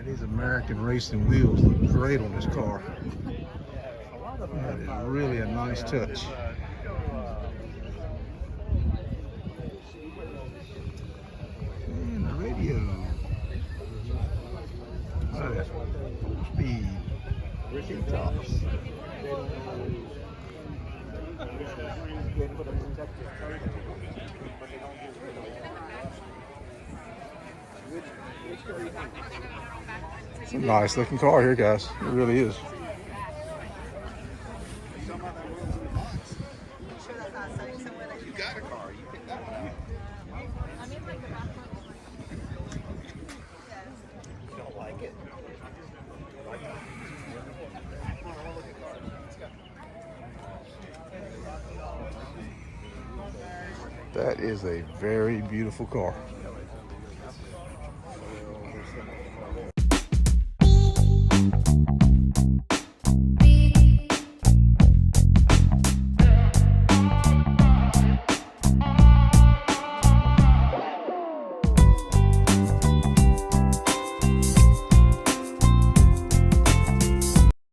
These American racing wheels look great on this car. That is really a nice touch. And the radio. Look at that. Speed. Tops. It's a nice looking car here, guys. It really is. You got a car, you picked that one out. You don't like it? That is a very beautiful car.